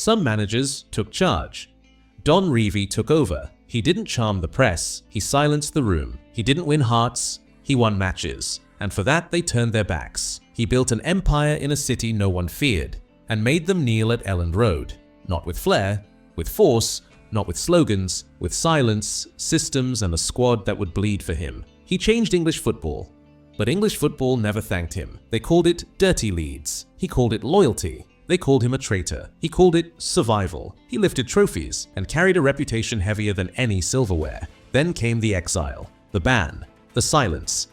Some managers took charge. Don Revie took over. He didn't charm the press, he silenced the room. He didn't win hearts, he won matches. And for that they turned their backs. He built an empire in a city no one feared, and made them kneel at Elland Road. Not with flair, with force, not with slogans, with silence, systems, and a squad that would bleed for him. He changed English football. But English football never thanked him. They called it dirty Leeds. He called it loyalty. They called him a traitor. He called it survival. He lifted trophies and carried a reputation heavier than any silverware. Then came the exile, the ban, the silence.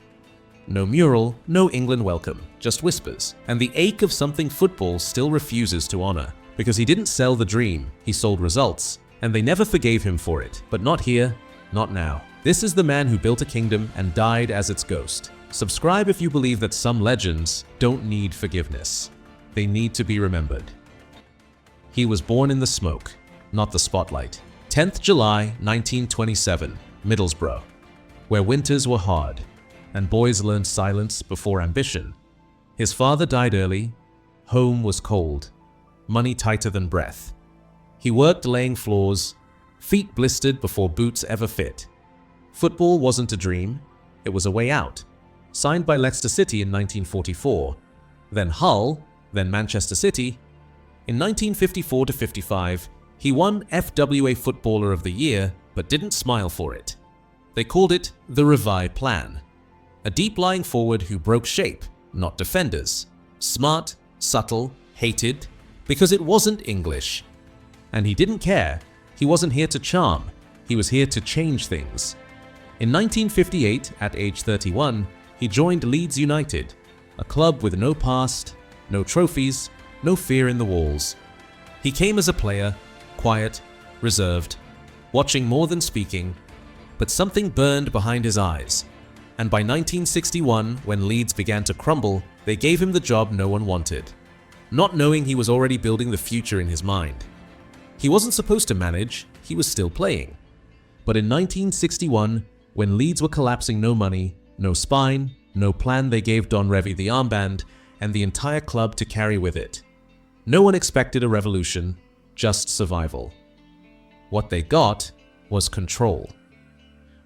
No mural, no England welcome, just whispers. And the ache of something football still refuses to honor. Because he didn't sell the dream, he sold results. And they never forgave him for it. But not here, not now. This is the man who built a kingdom and died as its ghost. Subscribe if you believe that some legends don't need forgiveness. They need to be remembered. He was born in the smoke, not the spotlight. 10th July 1927, Middlesbrough, where winters were hard and boys learned silence before ambition. His father died early, home was cold, money tighter than breath. He worked laying floors, feet blistered before boots ever fit. Football wasn't a dream, it was a way out. Signed by Leicester City in 1944, then Hull, then Manchester City. In 1954-55, he won FWA Footballer of the Year, but didn't smile for it. They called it the Revie Plan. A deep-lying forward who broke shape, not defenders. Smart, subtle, hated, because it wasn't English. And he didn't care. He wasn't here to charm. He was here to change things. In 1958, at age 31, he joined Leeds United, a club with no past, no trophies, no fear in the walls. He came as a player, quiet, reserved, watching more than speaking, but something burned behind his eyes. And by 1961, when Leeds began to crumble, they gave him the job no one wanted, not knowing he was already building the future in his mind. He wasn't supposed to manage, he was still playing. But in 1961, when Leeds were collapsing, no money, no spine, no plan, they gave Don Revie the armband and the entire club to carry with it. No one expected a revolution, just survival. What they got was control.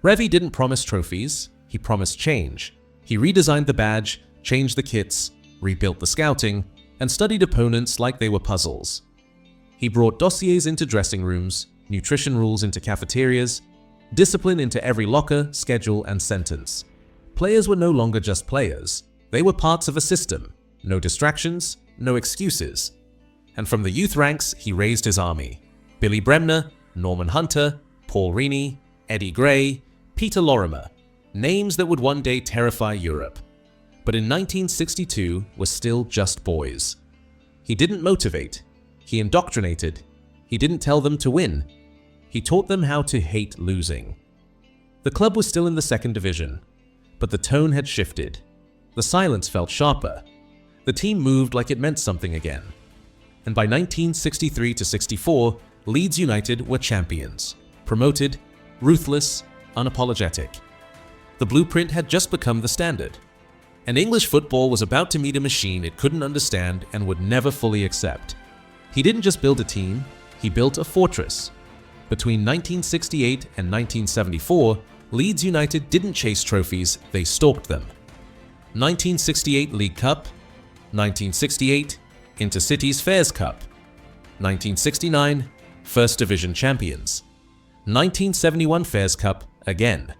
Revie didn't promise trophies, he promised change. He redesigned the badge, changed the kits, rebuilt the scouting, and studied opponents like they were puzzles. He brought dossiers into dressing rooms, nutrition rules into cafeterias, discipline into every locker, schedule, and sentence. Players were no longer just players. They were parts of a system. No distractions, no excuses. And from the youth ranks, he raised his army. Billy Bremner, Norman Hunter, Paul Reaney, Eddie Gray, Peter Lorimer. Names that would one day terrify Europe. But in 1962 were still just boys. He didn't motivate. He indoctrinated. He didn't tell them to win. He taught them how to hate losing. The club was still in the second division, but the tone had shifted. The silence felt sharper. The team moved like it meant something again. And by 1963-64, Leeds United were champions, promoted, ruthless, unapologetic. The blueprint had just become the standard. And English football was about to meet a machine it couldn't understand and would never fully accept. He didn't just build a team, he built a fortress. Between 1968 and 1974, Leeds United didn't chase trophies, they stalked them. 1968 League Cup, 1968 Intercities Fairs Cup, 1969 First Division Champions, 1971 Fairs Cup again,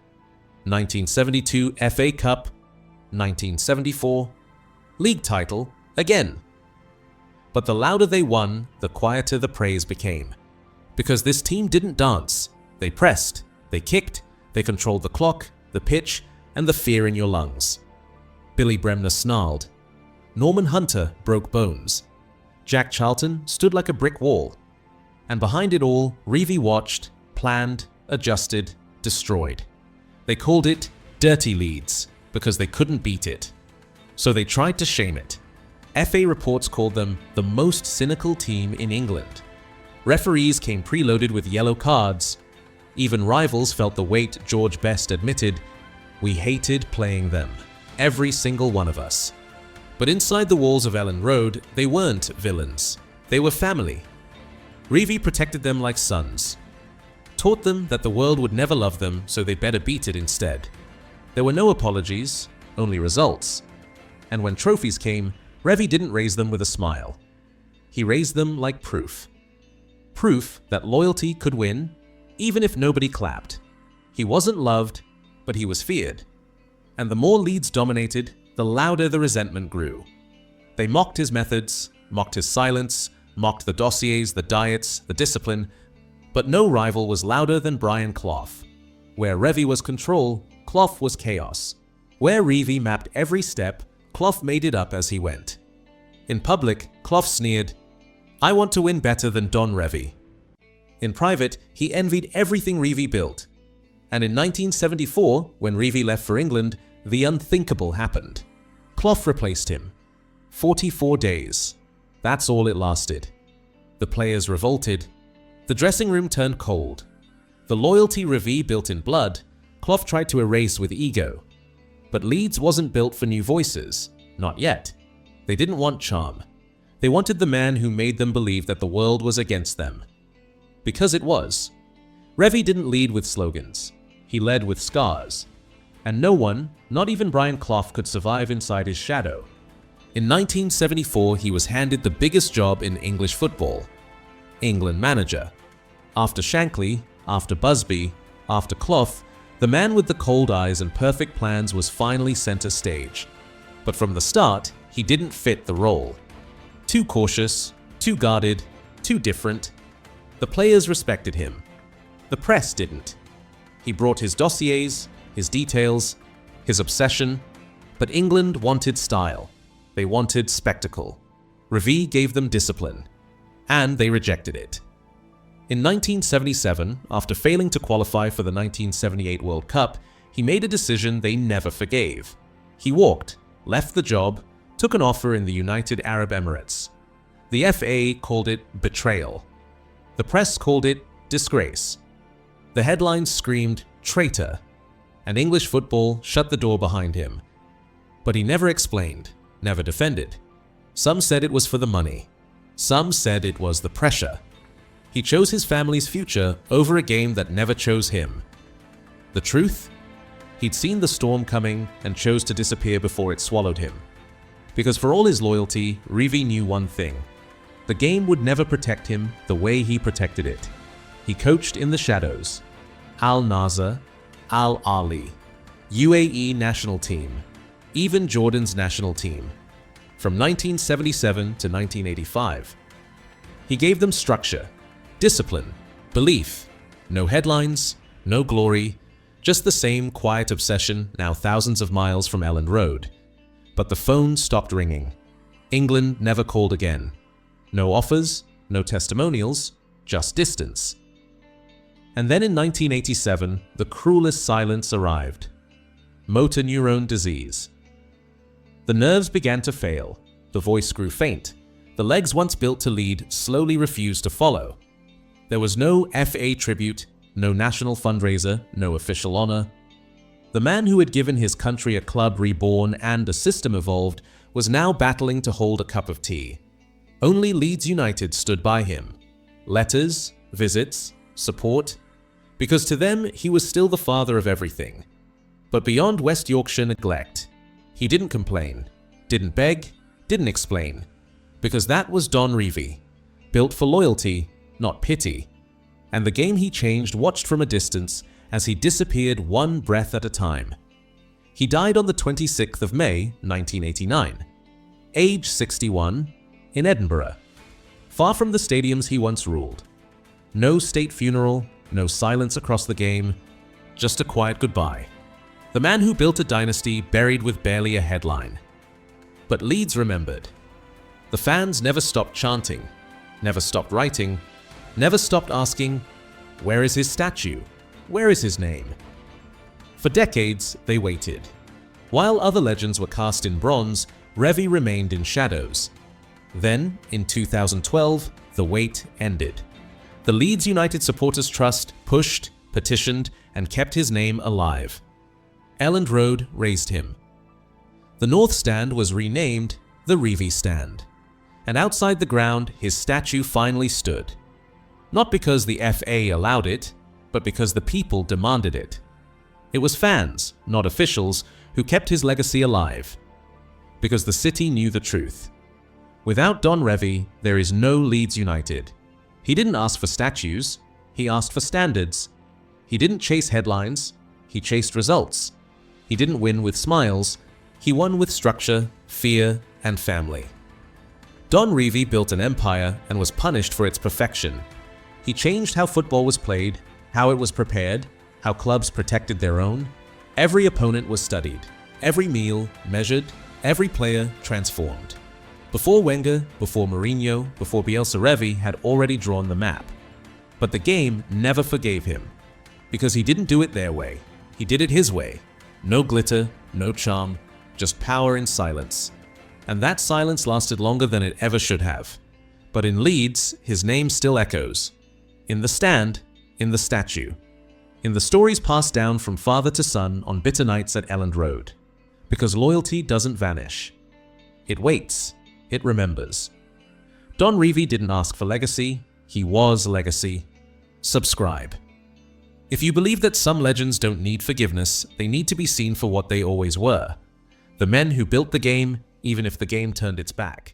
1972 FA Cup, 1974 League title again. But the louder they won, the quieter the praise became. Because this team didn't dance, they pressed, they kicked, they controlled the clock, the pitch, and the fear in your lungs. Billy Bremner snarled. Norman Hunter broke bones. Jack Charlton stood like a brick wall. And behind it all, Revie watched, planned, adjusted, destroyed. They called it Dirty Leeds because they couldn't beat it. So they tried to shame it. FA reports called them the most cynical team in England. Referees came preloaded with yellow cards. Even rivals felt the weight. George Best admitted, "We hated playing them, every single one of us." But inside the walls of Elland Road, they weren't villains. They were family. Revie protected them like sons, taught them that the world would never love them, so they'd better beat it instead. There were no apologies, only results. And when trophies came, Revie didn't raise them with a smile. He raised them like proof. Proof that loyalty could win, even if nobody clapped. He wasn't loved, but he was feared. And the more Leeds dominated, the louder the resentment grew. They mocked his methods, mocked his silence, mocked the dossiers, the diets, the discipline, but no rival was louder than Revie Clough. Where Revie was control, Clough was chaos. Where Revie mapped every step, Clough made it up as he went. In public, Clough sneered, "I want to win better than Don Revie." In private, he envied everything Revie built. And in 1974, when Revie left for England, the unthinkable happened. Clough replaced him. 44 days. That's all it lasted. The players revolted. The dressing room turned cold. The loyalty Revie built in blood, Clough tried to erase with ego. But Leeds wasn't built for new voices. Not yet. They didn't want charm. They wanted the man who made them believe that the world was against them. Because it was. Revie didn't lead with slogans. He led with scars. And no one, not even Revie Clough, could survive inside his shadow. In 1974, he was handed the biggest job in English football, England manager. After Shankly, after Busby, after Clough, the man with the cold eyes and perfect plans was finally center stage. But from the start, he didn't fit the role. Too cautious, too guarded, too different. The players respected him. The press didn't. He brought his dossiers, his details, his obsession, but England wanted style. They wanted spectacle. Revie gave them discipline, and they rejected it. In 1977, after failing to qualify for the 1978 World Cup, he made a decision they never forgave. He walked, left the job, took an offer in the United Arab Emirates. The FA called it betrayal. The press called it disgrace. The headlines screamed traitor, and English football shut the door behind him. But he never explained, never defended. Some said it was for the money. Some said it was the pressure. He chose his family's future over a game that never chose him. The truth? He'd seen the storm coming and chose to disappear before it swallowed him. Because for all his loyalty, Revie knew one thing. The game would never protect him the way he protected it. He coached in the shadows. Al Nassr, Al Ahly, UAE national team, even Jordan's national team. From 1977 to 1985. He gave them structure, discipline, belief. No headlines, no glory, just the same quiet obsession now thousands of miles from Elland Road. But the phone stopped ringing. England never called again. No offers, no testimonials, just distance. And then in 1987, the cruelest silence arrived. Motor neuron disease. The nerves began to fail. The voice grew faint. The legs once built to lead slowly refused to follow. There was no FA tribute, no national fundraiser, no official honor. The man who had given his country a club reborn and a system evolved was now battling to hold a cup of tea. Only Leeds United stood by him. Letters, visits, support. Because to them, he was still the father of everything. But beyond West Yorkshire neglect, he didn't complain, didn't beg, didn't explain. Because that was Don Revie, built for loyalty, not pity. And the game he changed watched from a distance as he disappeared one breath at a time. He died on the 26th of May, 1989, age 61, in Edinburgh, far from the stadiums he once ruled. No state funeral, no silence across the game, just a quiet goodbye. The man who built a dynasty buried with barely a headline. But Leeds remembered. The fans never stopped chanting, never stopped writing, never stopped asking, where is his statue? Where is his name? For decades, they waited. While other legends were cast in bronze, Revie remained in shadows. Then, in 2012, the wait ended. The Leeds United Supporters Trust pushed, petitioned, and kept his name alive. Elland Road raised him. The North Stand was renamed the Revie Stand. And outside the ground, his statue finally stood. Not because the FA allowed it, but because the people demanded it. It was fans, not officials, who kept his legacy alive. Because the city knew the truth. Without Don Revie, there is no Leeds United. He didn't ask for statues, he asked for standards. He didn't chase headlines, he chased results. He didn't win with smiles, he won with structure, fear, and family. Don Revie built an empire and was punished for its perfection. He changed how football was played, how it was prepared, how clubs protected their own. Every opponent was studied, every meal measured, every player transformed. Before Wenger, before Mourinho, before Bielsa, Revie had already drawn the map. But the game never forgave him. Because he didn't do it their way. He did it his way. No glitter, no charm, just power in silence. And that silence lasted longer than it ever should have. But in Leeds, his name still echoes. In the stand, in the statue. In the stories passed down from father to son on bitter nights at Elland Road. Because loyalty doesn't vanish. It waits. It remembers. Don Revie didn't ask for legacy. He was legacy. Subscribe. If you believe that some legends don't need forgiveness, they need to be seen for what they always were. The men who built the game, even if the game turned its back.